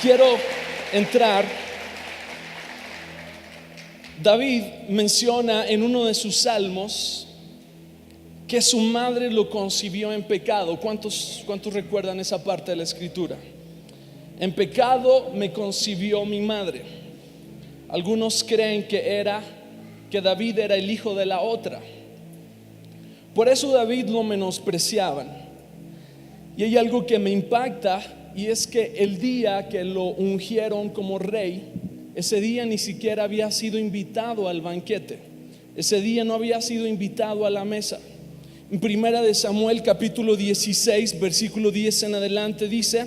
quiero entrar. David menciona en uno de sus salmos que su madre lo concibió en pecado. ¿Cuántos recuerdan esa parte de la escritura? En pecado me concibió mi madre. Algunos creen que David era el hijo de la otra. Por eso David lo menospreciaban. Y hay algo que me impacta, y es que el día que lo ungieron como rey, ese día ni siquiera había sido invitado al banquete. Ese día no había sido invitado a la mesa. En Primera de Samuel capítulo 16 versículo 10 en adelante dice: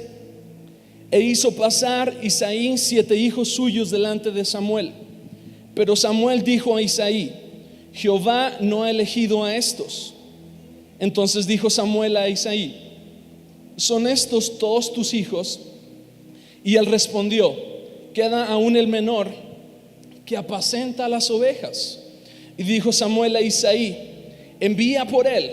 e hizo pasar Isaí 7 hijos suyos delante de Samuel. Pero Samuel dijo a Isaí: Jehová no ha elegido a estos. Entonces dijo Samuel a Isaí: ¿son estos todos tus hijos? Y él respondió: queda aún el menor, que apacenta las ovejas. Y dijo Samuel a Isaí: envía por él,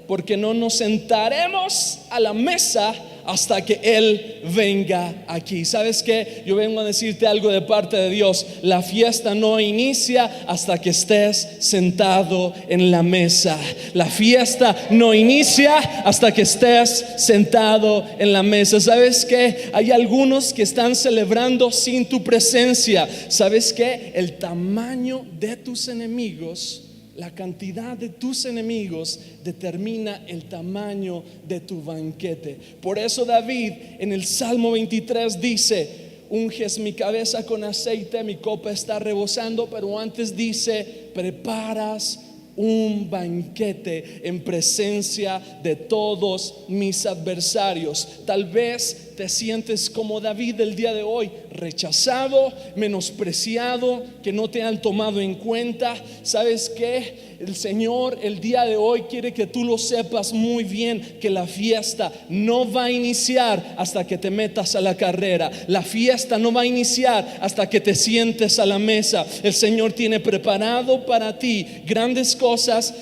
porque no nos sentaremos a la mesa hasta que él venga aquí. ¿Sabes qué? Yo vengo a decirte algo de parte de Dios. La fiesta no inicia hasta que estés sentado en la mesa. La fiesta no inicia hasta que estés sentado en la mesa. ¿Sabes qué? Hay algunos que están celebrando sin tu presencia. ¿Sabes qué? El tamaño de tus enemigos, la cantidad de tus enemigos determina el tamaño de tu banquete. Por eso David en el Salmo 23 dice: unges mi cabeza con aceite, mi copa está rebosando. Pero antes dice: preparas un banquete en presencia de todos mis adversarios. Tal vez te sientes como David el día de hoy, rechazado, menospreciado, que no te han tomado en cuenta. ¿Sabes qué? El Señor el día de hoy quiere que tú lo sepas muy bien, que la fiesta no va a iniciar hasta que te metas a la carrera. La fiesta no va a iniciar hasta que te sientes a la mesa. El Señor tiene preparado para ti grandes cosas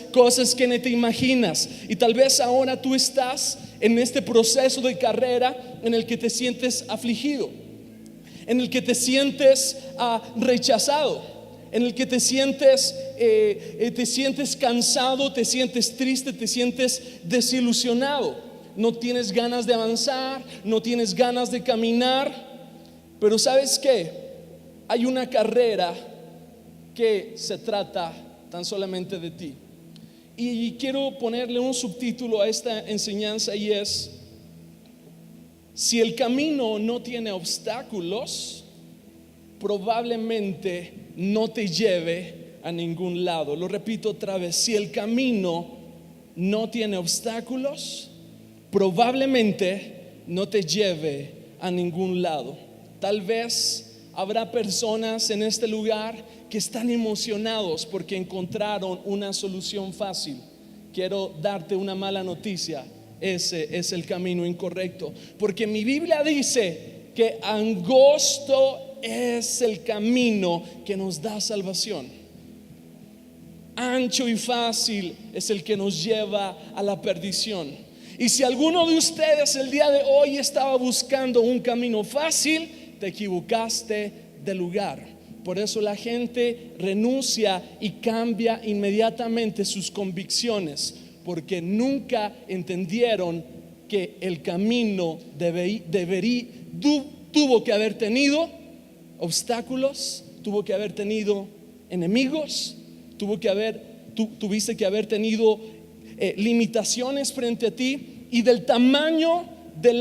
que no te imaginas. Y tal vez ahora tú estás en este proceso de carrera en el que te sientes afligido, en el que te sientes rechazado, en el que te sientes cansado, te sientes triste, te sientes desilusionado. No tienes ganas de avanzar, no tienes ganas de caminar. Pero ¿sabes qué? Hay una carrera que se trata tan solamente de ti. Y quiero ponerle un subtítulo a esta enseñanza, y es: si el camino no tiene obstáculos, probablemente no te lleve a ningún lado. Lo repito otra vez: si el camino no tiene obstáculos, probablemente no te lleve a ningún lado. Tal vez habrá personas en este lugar que están emocionados porque encontraron una solución fácil. Quiero darte una mala noticia: ese es el camino incorrecto, porque mi Biblia dice que angosto es el camino que nos da salvación. Ancho y fácil es el que nos lleva a la perdición. Y si alguno de ustedes el día de hoy estaba buscando un camino fácil, te equivocaste de lugar. Por eso la gente renuncia y cambia inmediatamente sus convicciones, porque nunca entendieron que el camino tuvo que haber tenido obstáculos, tuvo que haber tenido enemigos, tuviste que haber tenido limitaciones frente a ti, y del tamaño de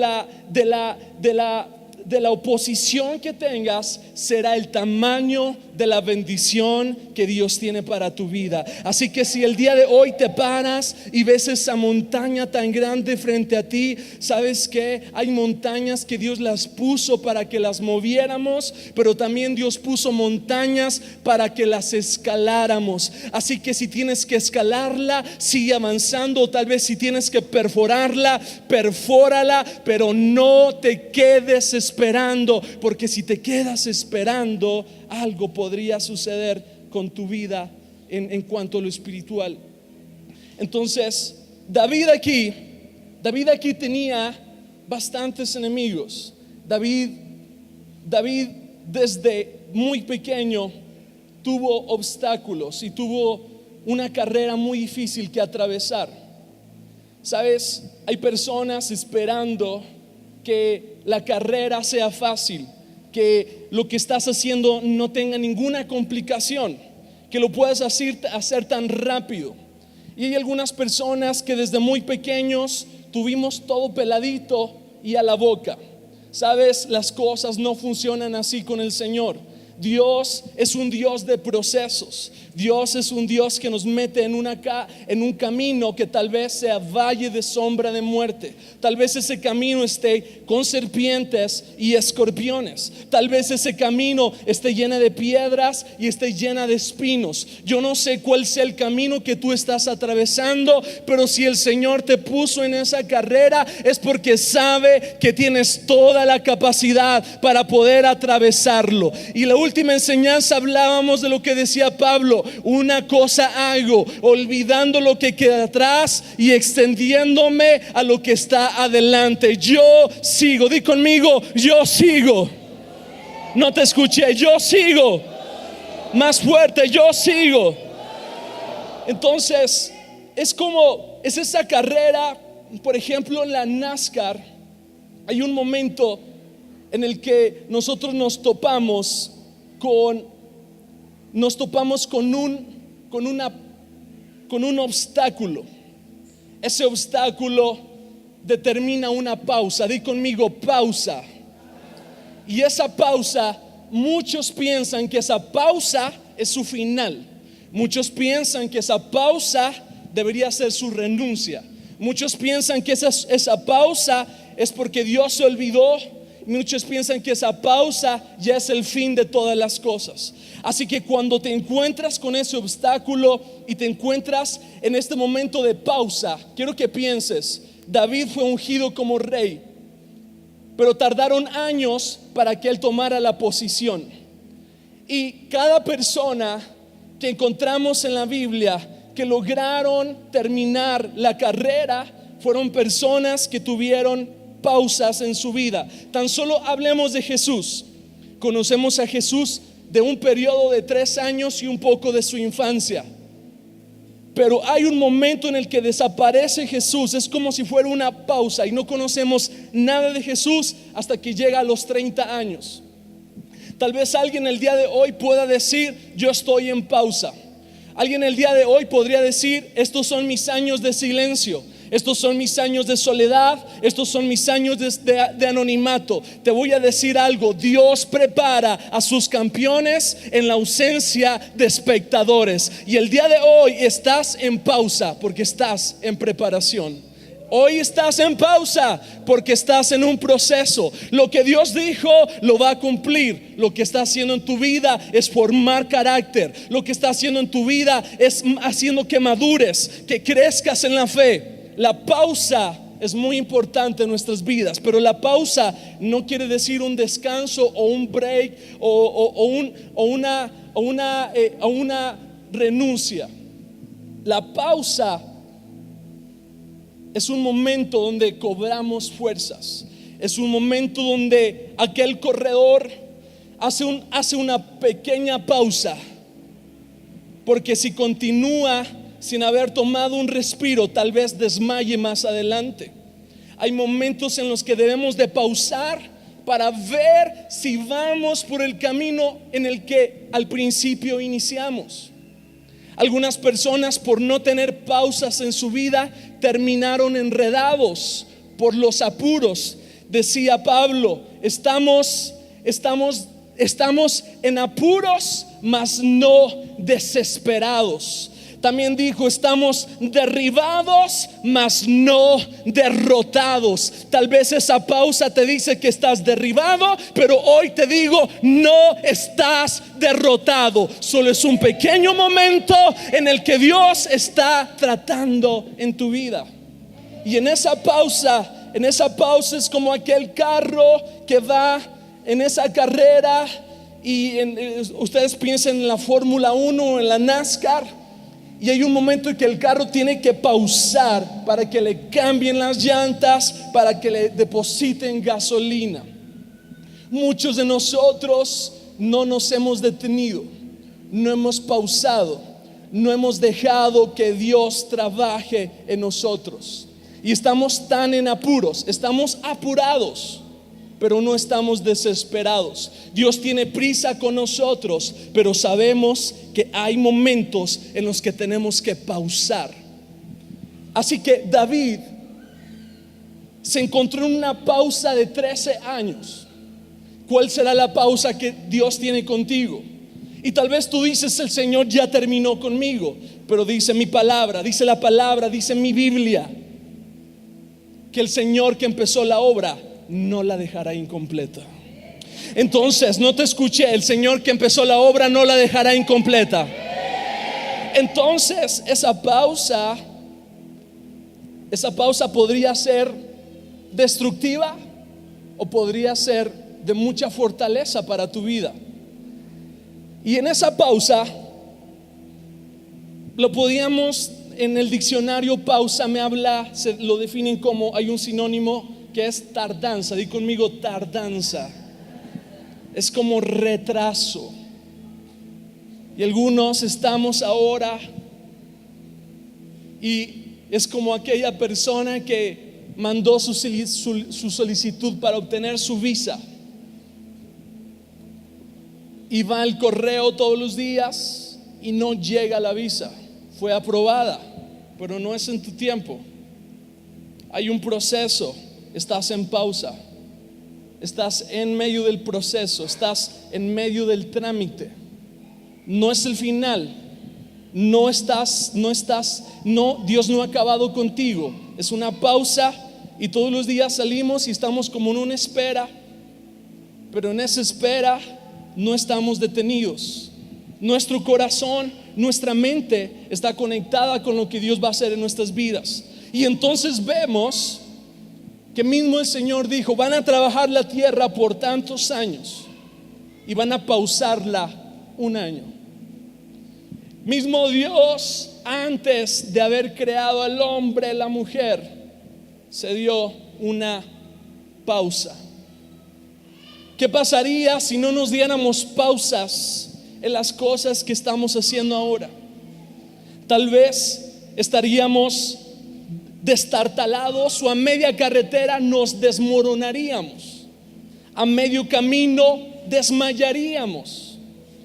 la oposición que tengas será el tamaño de la bendición que Dios tiene para tu vida. Así que si el día de hoy te paras y ves esa montaña tan grande frente a ti, sabes que hay montañas que Dios las puso para que las moviéramos, pero también Dios puso montañas para que las escaláramos. Así que si tienes que escalarla, sigue avanzando. O tal vez si tienes que perforarla, perfórala, pero no te quedes esperando, porque si te quedas esperando, algo podría suceder con tu vida en cuanto a lo espiritual. Entonces David aquí tenía bastantes enemigos. David David desde muy pequeño tuvo obstáculos y tuvo una carrera muy difícil que atravesar. Sabes, hay personas esperando que la carrera sea fácil, que lo que estás haciendo no tenga ninguna complicación, que lo puedas hacer tan rápido. Y hay algunas personas que desde muy pequeños tuvimos todo peladito y a la boca. Sabes, las cosas no funcionan así con el Señor. Dios es un Dios de procesos. Dios es un Dios que nos mete en un camino que tal vez sea valle de sombra de muerte. Tal vez ese camino esté con serpientes y escorpiones. Tal vez ese camino esté lleno de piedras y esté llena de espinos. Yo no sé cuál sea el camino que tú estás atravesando, pero si el Señor te puso en esa carrera es porque sabe que tienes toda la capacidad para poder atravesarlo. Y la última enseñanza hablábamos de lo que decía Pablo: una cosa hago, olvidando lo que queda atrás y extendiéndome a lo que está adelante. Yo sigo. Di conmigo: yo sigo. No te escuché. Yo sigo. Más fuerte: yo sigo. Entonces es esa carrera. Por ejemplo, en la NASCAR hay un momento en el que nosotros nos topamos con un obstáculo. Ese obstáculo determina una pausa. Di conmigo: pausa. Y esa pausa, muchos piensan que esa pausa es su final. Muchos piensan que esa pausa debería ser su renuncia. Muchos piensan que esa pausa es porque Dios se olvidó. Muchos piensan que esa pausa ya es el fin de todas las cosas. Así que cuando te encuentras con ese obstáculo y te encuentras en este momento de pausa, quiero que pienses: David fue ungido como rey, pero tardaron años para que él tomara la posición. Y cada persona que encontramos en la Biblia que lograron terminar la carrera fueron personas que tuvieron pausas en su vida. Tan solo hablemos de Jesús. Conocemos a Jesús de un periodo de 3 años y un poco de su infancia, pero hay un momento en el que desaparece Jesús. Es como si fuera una pausa y no conocemos nada de Jesús hasta que llega a los 30 años. Tal vez alguien el día de hoy pueda decir: yo estoy en pausa. Alguien el día de hoy podría decir: estos son mis años de silencio. Estos son mis años de soledad. Estos son mis años de anonimato. Te voy a decir algo: Dios prepara a sus campeones en la ausencia de espectadores. Y el día de hoy estás en pausa porque estás en preparación. Hoy estás en pausa porque estás en un proceso. Lo que Dios dijo lo va a cumplir. Lo que está haciendo en tu vida es formar carácter. Lo que está haciendo en tu vida es haciendo que madures, que crezcas en la fe. La pausa es muy importante en nuestras vidas, pero la pausa no quiere decir un descanso o un break o una renuncia. La pausa es un momento donde cobramos fuerzas. Es un momento donde aquel corredor hace una pequeña pausa, porque si continúa sin haber tomado un respiro, tal vez desmaye más adelante. Hay momentos en los que debemos de pausar para ver si vamos por el camino en el que al principio iniciamos. Algunas personas, por no tener pausas en su vida, terminaron enredados por los apuros. Decía Pablo: estamos en apuros, mas no desesperados. También dijo: estamos derribados, mas no derrotados. Tal vez esa pausa te dice que estás derribado, pero hoy te digo: no estás derrotado. Solo es un pequeño momento en el que Dios está tratando en tu vida. Y en esa pausa es como aquel carro que va en esa carrera. Y ustedes piensen en la Fórmula 1 o en la NASCAR. Y hay un momento en que el carro tiene que pausar para que le cambien las llantas, para que le depositen gasolina. Muchos de nosotros no nos hemos detenido, no hemos pausado, no hemos dejado que Dios trabaje en nosotros. Y estamos tan en apuros, estamos apurados, pero no estamos desesperados. Dios tiene prisa con nosotros, pero sabemos que hay momentos en los que tenemos que pausar. Así que David se encontró en una pausa de 13 años. ¿Cuál será la pausa que Dios tiene contigo? Y tal vez tú dices: el Señor ya terminó conmigo. Pero dice mi palabra, dice la palabra, dice mi Biblia, que el Señor que empezó la obra no la dejará incompleta. Entonces, no te escuché. El Señor que empezó la obra no la dejará incompleta. Entonces, esa pausa podría ser destructiva o podría ser de mucha fortaleza para tu vida. Y en esa pausa lo podíamos, en el diccionario pausa lo definen como, hay un sinónimo que es tardanza. Di conmigo, tardanza. Es como retraso. Y algunos estamos ahora, y es como aquella persona que mandó su solicitud para obtener su visa y va al correo todos los días y no llega la visa. Fue aprobada, pero no es en tu tiempo. Hay un proceso. Estás en pausa, estás en medio del proceso, estás en medio del trámite. No es el final. Dios no ha acabado contigo. Es una pausa y todos los días salimos y estamos como en una espera, pero en esa espera no estamos detenidos. Nuestro corazón, nuestra mente está conectada con lo que Dios va a hacer en nuestras vidas. Y entonces vemos que mismo el Señor dijo: van a trabajar la tierra por tantos años y van a pausarla un año. Mismo Dios, antes de haber creado al hombre, la mujer, se dio una pausa. ¿Qué pasaría si no nos diéramos pausas en las cosas que estamos haciendo ahora? Tal vez estaríamos destartalados, o a media carretera nos desmoronaríamos, a medio camino desmayaríamos.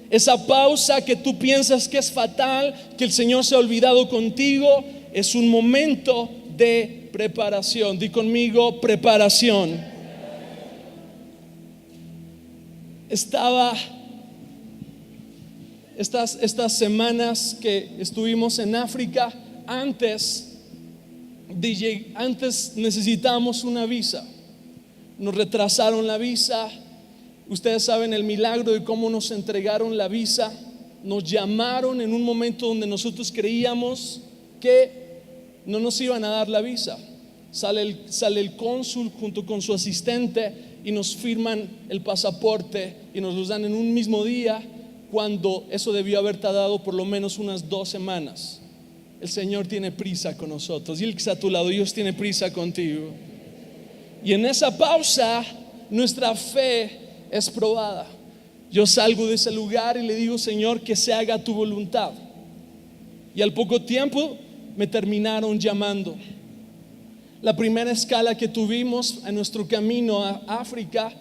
Esa pausa que tú piensas que es fatal, que el Señor se ha olvidado contigo, es un momento de preparación. Di conmigo, preparación. Estas semanas que estuvimos en África, antes necesitábamos una visa. Nos retrasaron la visa. Ustedes saben el milagro de cómo nos entregaron la visa. Nos llamaron en un momento donde nosotros creíamos que no nos iban a dar la visa. Sale el cónsul junto con su asistente y nos firman el pasaporte y nos los dan en un mismo día, cuando eso debió haber tardado por lo menos unas 2 semanas. El Señor tiene prisa con nosotros, y el que está a tu lado, Dios tiene prisa contigo. Y en esa pausa nuestra fe es probada. Yo salgo de ese lugar y le digo: Señor, que se haga tu voluntad. Y al poco tiempo me terminaron llamando. La primera escala que tuvimos en nuestro camino a África,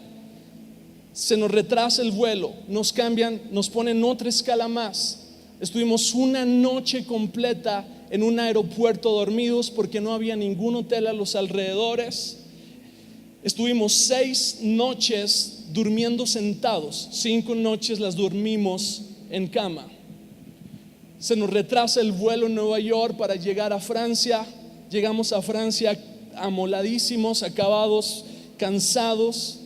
se nos retrasa el vuelo, nos cambian, nos ponen otra escala más. Estuvimos una noche completa en un aeropuerto dormidos porque no había ningún hotel a los alrededores. Estuvimos 6 noches durmiendo sentados, 5 noches las dormimos en cama. Se nos retrasa el vuelo en Nueva York para llegar a Francia. Llegamos a Francia amoladísimos, acabados, cansados.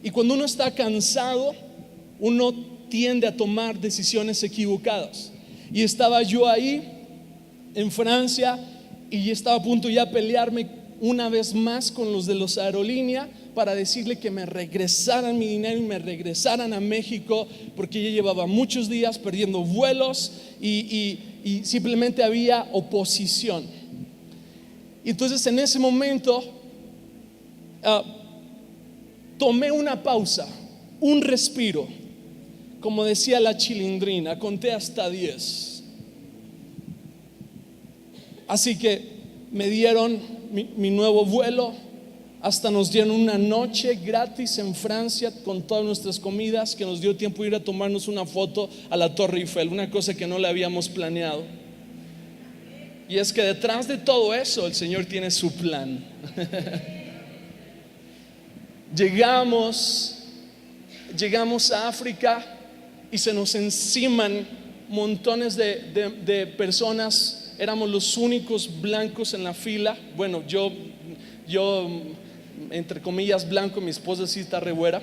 Y cuando uno está cansado, uno tiende a tomar decisiones equivocadas. Y estaba yo ahí en Francia y estaba a punto ya pelearme una vez más con los de los aerolíneas para decirle que me regresaran mi dinero y me regresaran a México, porque ya llevaba muchos días perdiendo vuelos y simplemente había oposición. Y entonces en ese momento tomé una pausa un respiro. Como decía la Chilindrina, conté hasta 10. Así que me dieron mi nuevo vuelo. Hasta nos dieron una noche gratis en Francia con todas nuestras comidas, que nos dio tiempo de ir a tomarnos una foto a la Torre Eiffel, una cosa que no le habíamos planeado. Y es que detrás de todo eso el Señor tiene su plan. Llegamos a África y se nos enciman montones de personas. Éramos los únicos blancos en la fila. Bueno, yo entre comillas blanco, mi esposa sí está rebuera.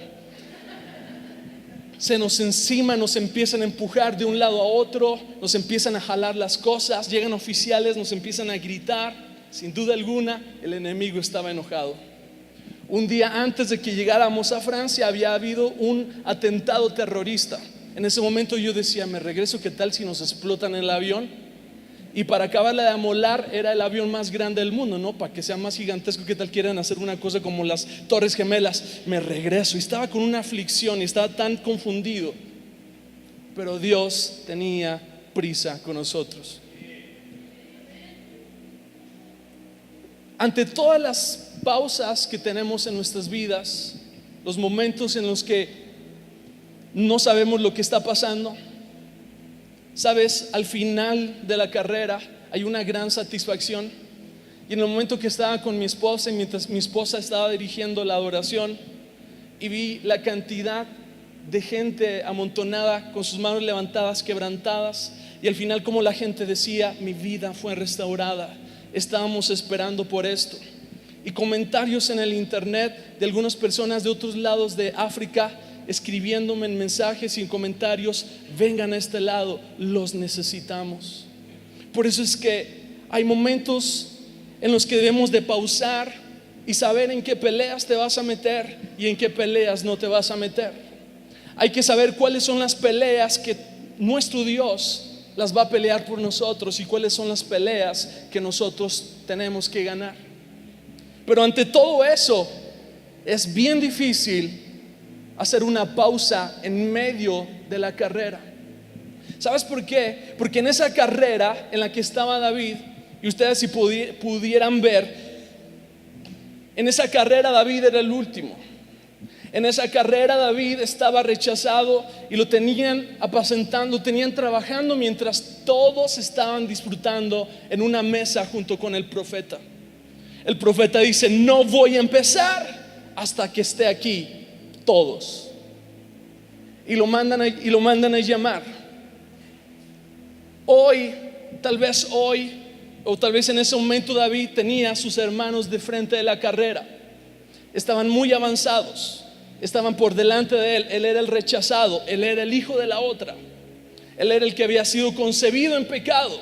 Se nos encima, nos empiezan a empujar de un lado a otro, nos empiezan a jalar las cosas, llegan oficiales, nos empiezan a gritar. Sin duda alguna, el enemigo estaba enojado. Un día antes de que llegáramos a Francia había habido un atentado terrorista. En ese momento yo decía, me regreso, ¿qué tal si nos explotan el avión? Y para acabarla de amolar, era el avión más grande del mundo, ¿no? Para que sea más gigantesco, ¿qué tal quieren hacer una cosa como las Torres Gemelas? Me regreso. Y estaba con una aflicción y estaba tan confundido. Pero Dios tenía prisa con nosotros. Ante todas las pausas que tenemos en nuestras vidas, los momentos en los que no sabemos lo que está pasando, sabes, al final de la carrera hay una gran satisfacción. Y en el momento que estaba con mi esposa y mientras mi esposa estaba dirigiendo la adoración y vi la cantidad de gente amontonada con sus manos levantadas, quebrantadas, y al final como la gente decía, mi vida fue restaurada, estábamos esperando por esto. Y comentarios en el internet de algunas personas de otros lados de África escribiéndome en mensajes y en comentarios, vengan a este lado, los necesitamos. Por eso es que hay momentos en los que debemos de pausar y saber en qué peleas te vas a meter y en qué peleas no te vas a meter. Hay que saber cuáles son las peleas que nuestro Dios las va a pelear por nosotros y cuáles son las peleas que nosotros tenemos que ganar. Pero ante todo eso es bien difícil hacer una pausa en medio de la carrera. ¿Sabes por qué? Porque en esa carrera en la que estaba David, y ustedes si pudieran ver, en esa carrera David era el último. En esa carrera David estaba rechazado y lo tenían apacentando, tenían trabajando mientras todos estaban disfrutando en una mesa junto con el profeta. El profeta dice, no voy a empezar hasta que esté aquí todos. Y lo mandan a llamar. Hoy, o tal vez en ese momento David tenía a sus hermanos de frente de la carrera. Estaban muy avanzados, estaban por delante de él. Él era el rechazado, él era el hijo de la otra, él era el que había sido concebido en pecado.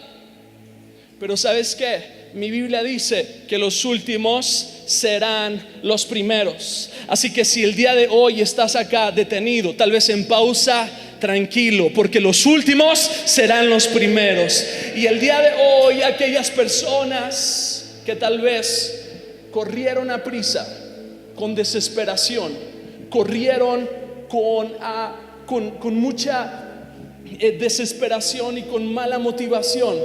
Pero ¿sabes qué? Mi Biblia dice que los últimos serán los primeros. Así que si el día de hoy estás acá detenido, tal vez en pausa, tranquilo, porque los últimos serán los primeros. Y el día de hoy aquellas personas que tal vez corrieron a prisa, con desesperación, corrieron con mucha desesperación y con mala motivación,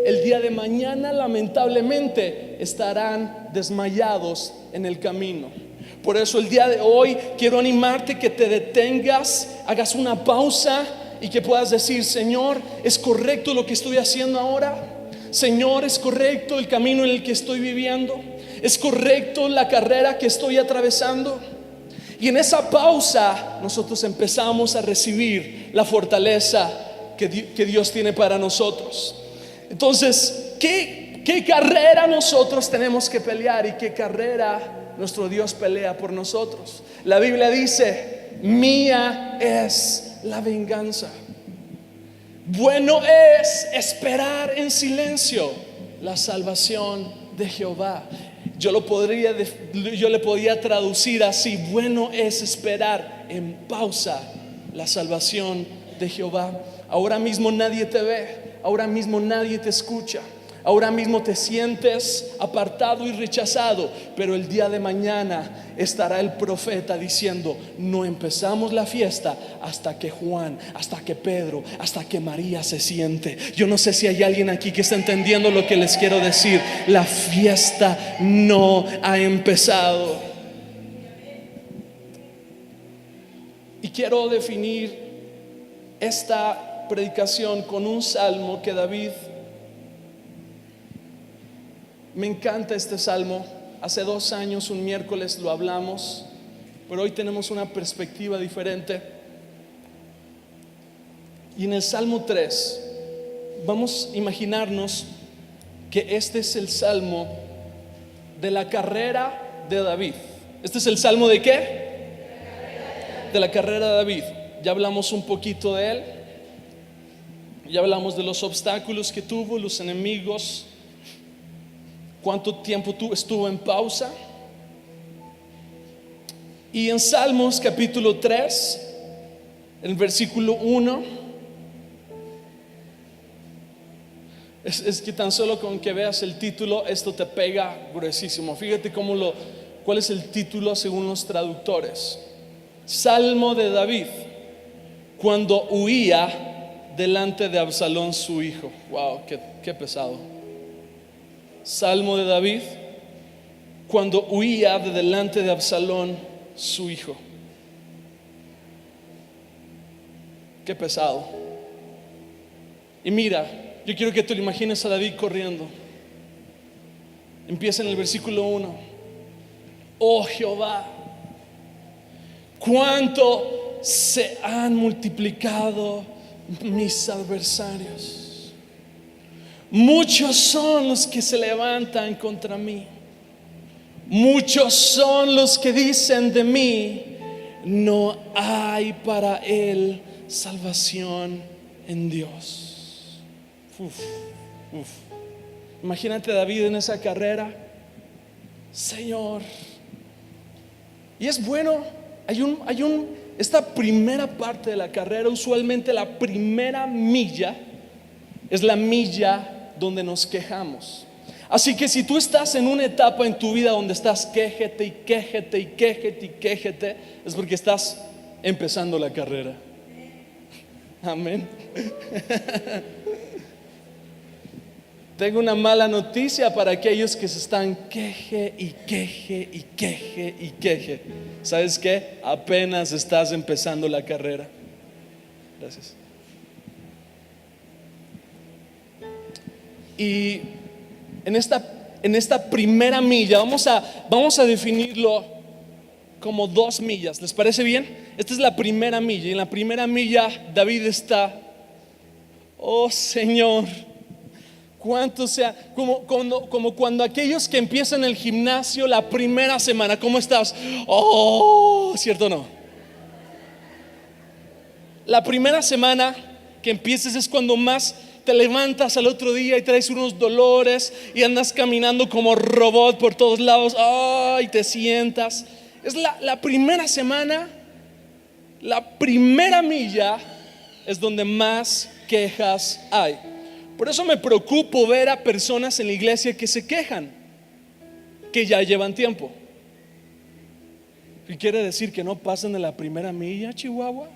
el día de mañana lamentablemente estarán desmayados en el camino. Por eso el día de hoy quiero animarte que te detengas, hagas una pausa y que puedas decir, Señor, ¿es correcto lo que estoy haciendo ahora? Señor, ¿es correcto el camino en el que estoy viviendo? ¿Es correcto la carrera que estoy atravesando? Y en esa pausa nosotros empezamos a recibir la fortaleza que Dios tiene para nosotros. Entonces, ¿qué carrera nosotros tenemos que pelear y qué carrera nuestro Dios pelea por nosotros? La Biblia dice, mía es la venganza. Bueno es esperar en silencio la salvación de Jehová. Yo le podría traducir así: bueno es esperar en pausa la salvación de Jehová. Ahora mismo nadie te ve, ahora mismo nadie te escucha, Ahora mismo te sientes apartado y rechazado, pero el día de mañana estará el profeta diciendo: no empezamos la fiesta hasta que Juan, hasta que Pedro, hasta que María se siente. Yo no sé si hay alguien aquí que está entendiendo lo que les quiero decir. La fiesta no ha empezado. Y quiero definir esta predicación con un salmo que David, me encanta este salmo. Hace 2 años, un miércoles lo hablamos, pero hoy tenemos una perspectiva diferente. Y en el Salmo 3 vamos a imaginarnos que este es el salmo de la carrera de David. ¿Este es el salmo de qué? De la carrera de David. Ya hablamos un poquito de él. Ya hablamos de los obstáculos que tuvo, los enemigos, cuánto tiempo estuvo en pausa. Y en Salmos capítulo 3, el versículo 1, es que tan solo con que veas el título, esto te pega gruesísimo. Fíjate cuál es el título según los traductores: Salmo de David cuando huía delante de Absalón su hijo. Wow, qué pesado. Salmo de David cuando huía de delante de Absalón su hijo. Qué pesado. Y mira, yo quiero que te lo imagines a David corriendo. Empieza en el versículo 1: oh Jehová, cuánto se han multiplicado mis adversarios. Muchos son los que se levantan contra mí. Muchos son los que dicen de mí: no hay para él salvación en Dios. Imagínate a David en esa carrera. Señor. Y es bueno, esta primera parte de la carrera, usualmente la primera milla es la milla donde nos quejamos. Así que si tú estás en una etapa en tu vida donde estás quéjete y quéjete y quéjete y quéjete, es porque estás empezando la carrera. Amén. Tengo una mala noticia para aquellos que se están queje y queje y queje y queje. ¿Sabes qué? Apenas estás empezando la carrera. Gracias. Y en esta primera milla vamos a definirlo como 2 millas. ¿Les parece bien? Esta es la primera milla. Y en la primera milla David está: oh Señor, cuánto sea, como cuando aquellos que empiezan el gimnasio la primera semana. ¿Cómo estás? Oh, ¿cierto o no? La primera semana que empieces es cuando más te levantas al otro día y traes unos dolores y andas caminando como robot por todos lados. Y te sientas. Es la primera semana, la primera milla es donde más quejas hay. Por eso me preocupo ver a personas en la iglesia que se quejan, que ya llevan tiempo. ¿Qué quiere decir? Que no pasan de la primera milla, Chihuahua.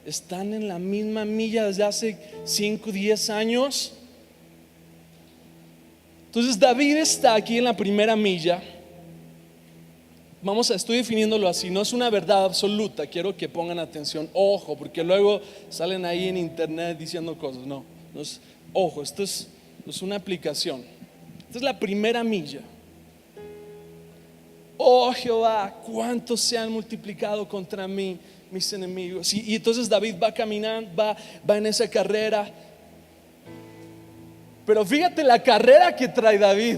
Están en la misma milla desde hace 5, 10 años. Entonces David está aquí en la primera milla. Estoy definiéndolo así, no es una verdad absoluta. Quiero que pongan atención, ojo, porque luego salen ahí en internet diciendo cosas. No es, ojo, esto es una aplicación. Esta es la primera milla. Oh Jehová, cuántos se han multiplicado contra mí mis enemigos. Y entonces David va caminando, va en esa carrera. Pero fíjate la carrera que trae David.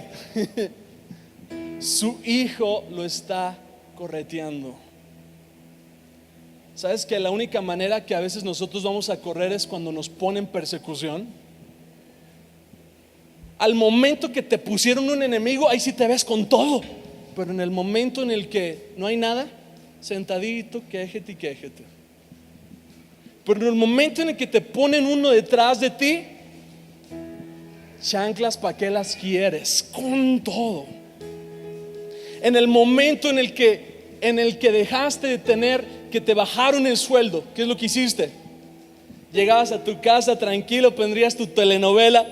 Su hijo lo está correteando. ¿Sabes que la única manera que a veces nosotros vamos a correr es cuando nos ponen persecución? Al momento que te pusieron un enemigo, ahí sí te ves con todo. Pero en el momento en el que no hay nada, sentadito, quéjete y quéjete. Pero en el momento en el que te ponen uno detrás de ti, chanclas, ¿para qué las quieres? Con todo. En el momento en el que dejaste de tener, que te bajaron el sueldo, ¿qué es lo que hiciste? Llegabas a tu casa tranquilo, pondrías tu telenovela.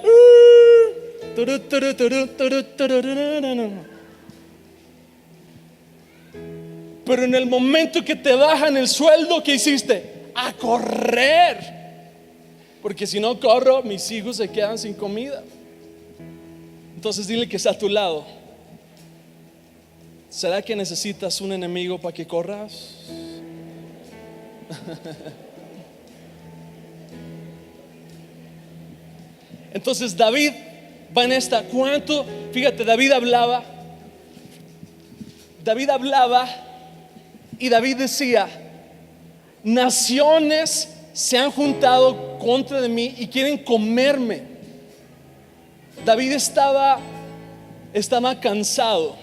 Pero en el momento que te bajan el sueldo, ¿qué hiciste? A correr. Porque si no corro, mis hijos se quedan sin comida. Entonces dile que está a tu lado: ¿será que necesitas un enemigo para que corras? Entonces David va en esta. ¿Cuánto? Fíjate, David hablaba y David decía: naciones se han juntado contra de mí y quieren comerme. David estaba cansado.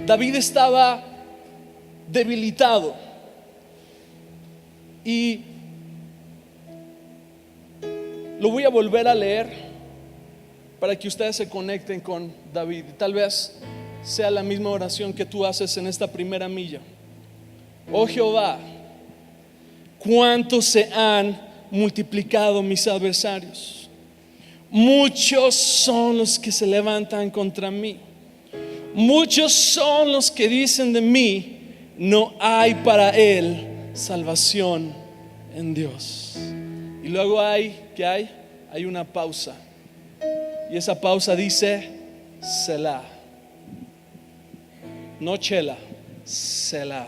David estaba debilitado. Y lo voy a volver a leer para que ustedes se conecten con David. Tal vez sea la misma oración que tú haces en esta primera milla. Oh Jehová, cuánto se han multiplicado mis adversarios. Muchos son los que se levantan contra mí. Muchos son los que dicen de mí: no hay para él salvación en Dios. Y luego hay una pausa. Y esa pausa dice Selah. No Chela, Selah.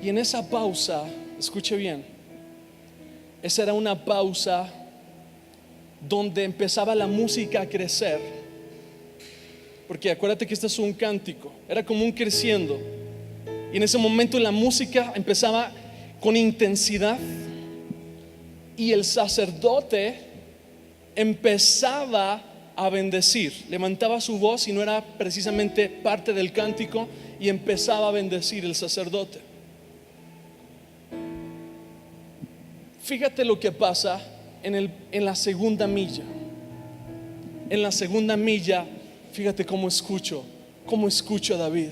Y en esa pausa, escuche bien, esa era una pausa donde empezaba la música a crecer. Porque acuérdate que este es un cántico, era como un creciendo. Y en ese momento la música empezaba con intensidad y el sacerdote empezaba a bendecir, levantaba su voz y no era precisamente parte del cántico, y empezaba a bendecir el sacerdote. Fíjate lo que pasa en la segunda milla. En la segunda milla, fíjate cómo escucho a David.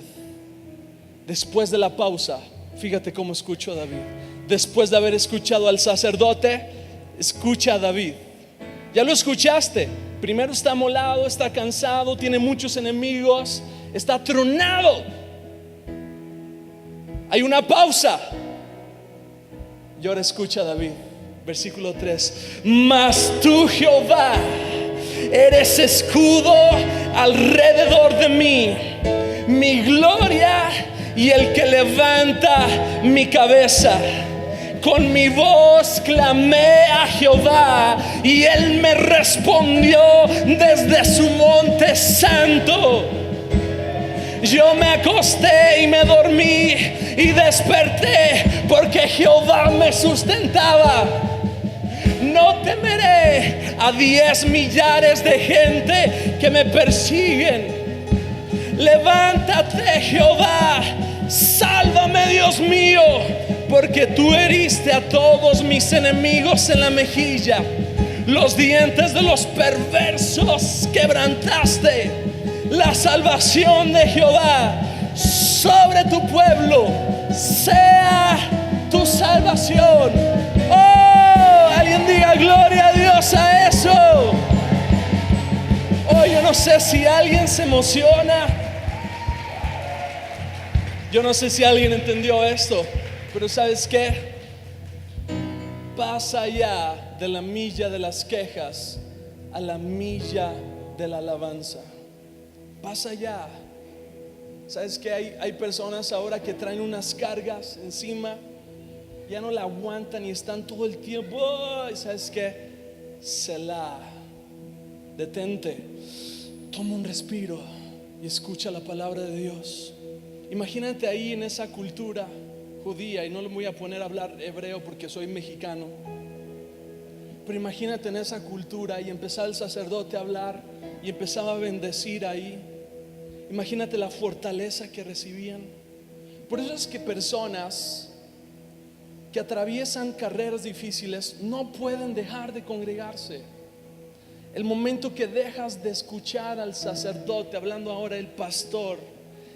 Después de la pausa, fíjate cómo escucho a David. Después de haber escuchado al sacerdote, escucha a David. Ya lo escuchaste. Primero está molado, está cansado, tiene muchos enemigos, está tronado. Hay una pausa. Y ahora escucha a David. Versículo 3. Mas tú, Jehová, eres escudo alrededor de mí, mi gloria y el que levanta mi cabeza. Con mi voz clamé a Jehová y él me respondió desde su monte santo. Yo me acosté y me dormí y desperté porque Jehová me sustentaba. No temeré a 10 millares de gente que me persiguen. Levántate, Jehová, sálvame, Dios mío, porque tú heriste a todos mis enemigos en la mejilla. Los dientes de los perversos quebrantaste. La salvación de Jehová sobre tu pueblo sea tu salvación. Oh, alguien diga gloria a Dios a eso. Oh, yo no sé si alguien se emociona. Yo no sé si alguien entendió esto, pero ¿sabes qué? Pasa allá de la milla de las quejas a la milla de la alabanza. Pasa allá. ¿Sabes qué? Hay personas ahora que traen unas cargas encima, ya no la aguantan y están todo el tiempo. Oh, ¿sabes qué? Selah. Detente, toma un respiro y escucha la palabra de Dios. Imagínate ahí en esa cultura judía, y no le voy a poner a hablar hebreo porque soy mexicano, pero imagínate en esa cultura y empezaba el sacerdote a hablar y empezaba a bendecir ahí. Imagínate la fortaleza que recibían. Por eso es que personas que atraviesan carreras difíciles no pueden dejar de congregarse. El momento que dejas de escuchar al sacerdote, hablando ahora el pastor,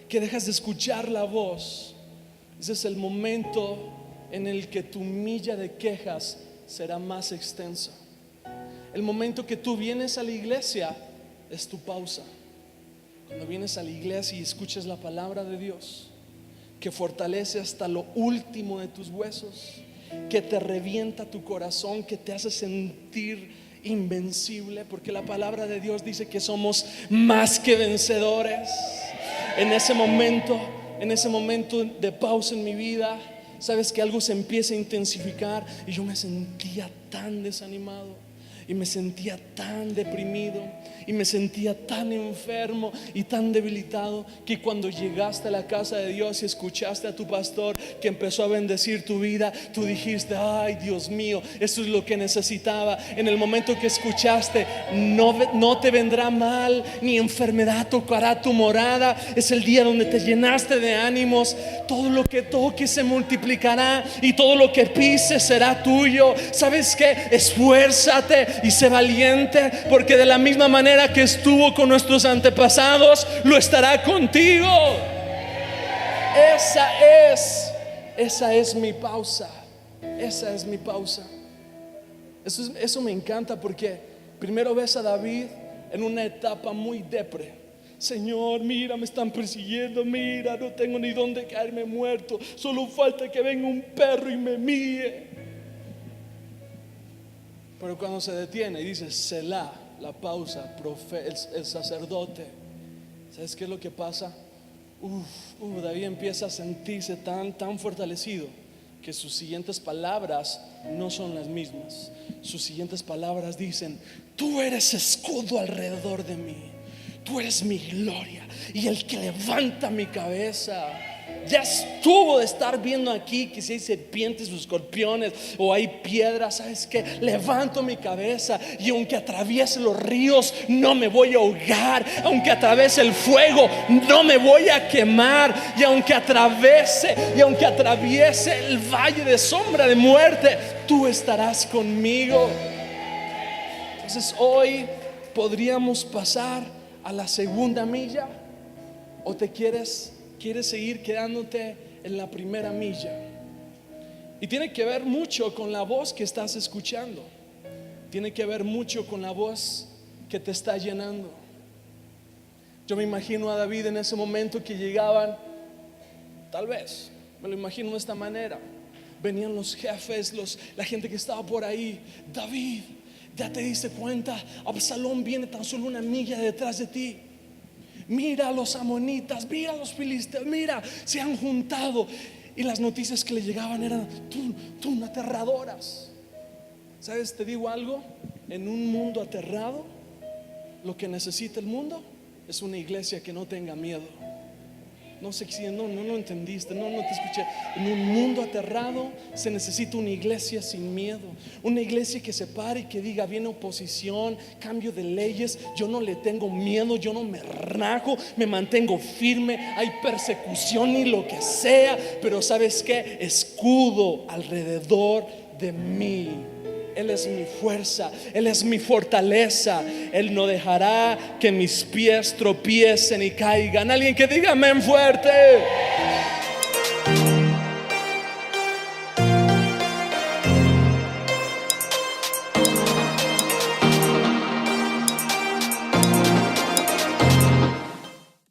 que dejas de escuchar la voz, ese es el momento en el que tu milla de quejas será más extensa. El momento que tú vienes a la iglesia es tu pausa. Cuando vienes a la iglesia y escuchas la palabra de Dios, que fortalece hasta lo último de tus huesos, que te revienta tu corazón, que te hace sentir invencible, porque la palabra de Dios dice que somos más que vencedores. En ese momento de pausa en mi vida, sabes que algo se empieza a intensificar, y yo me sentía tan desanimado, y me sentía tan deprimido, y me sentía tan enfermo y tan debilitado, que cuando llegaste a la casa de Dios y escuchaste a tu pastor que empezó a bendecir tu vida, tú dijiste: ay, Dios mío, esto es lo que necesitaba. En el momento que escuchaste: no te vendrá mal, ni enfermedad tocará tu morada. Es el día donde te llenaste de ánimos. Todo lo que toques se multiplicará, y todo lo que pises será tuyo. ¿Sabes qué? Esfuérzate y sé valiente, porque de la misma manera que estuvo con nuestros antepasados, lo estará contigo. Esa es mi pausa. Esa es mi pausa. Eso me encanta, porque primero ves a David en una etapa muy depre. Señor, mira, me están persiguiendo, mira, no tengo ni dónde caerme muerto, solo falta que venga un perro y me míe. Pero cuando se detiene y dice Selah, la pausa, el sacerdote, ¿sabes qué es lo que pasa? David empieza a sentirse tan fortalecido, que sus siguientes palabras no son las mismas. Sus siguientes palabras dicen: tú eres escudo alrededor de mí, tú eres mi gloria y el que levanta mi cabeza. Ya estuvo de estar viendo aquí que si hay serpientes o escorpiones o hay piedras, ¿sabes qué? Levanto mi cabeza, y aunque atraviese los ríos, no me voy a ahogar. Aunque atraviese el fuego, no me voy a quemar. Y aunque atraviese el valle de sombra de muerte, tú estarás conmigo. Entonces hoy podríamos pasar a la segunda milla, o te quieres seguir quedándote en la primera milla. Y tiene que ver mucho con la voz que estás escuchando. Tiene que ver mucho con la voz que te está llenando. Yo me imagino a David en ese momento que llegaban, tal vez, me lo imagino de esta manera. Venían los jefes, la gente que estaba por ahí. David, ya te diste cuenta, Absalón viene tan solo una milla detrás de ti. Mira a los amonitas, mira a los filisteos, mira, se han juntado. Y las noticias que le llegaban eran aterradoras. ¿Sabes? Te digo algo: en un mundo aterrado, lo que necesita el mundo es una iglesia que no tenga miedo. No sé si no entendiste, no te escuché. En un mundo aterrado se necesita una iglesia sin miedo, una iglesia que se pare y que diga: viene oposición, cambio de leyes, yo no le tengo miedo, yo no me rajo, me mantengo firme, hay persecución y lo que sea, pero ¿sabes qué? Escudo alrededor de mí. Él es mi fuerza, Él es mi fortaleza. Él no dejará que mis pies tropiecen y caigan. Alguien que diga amén fuerte.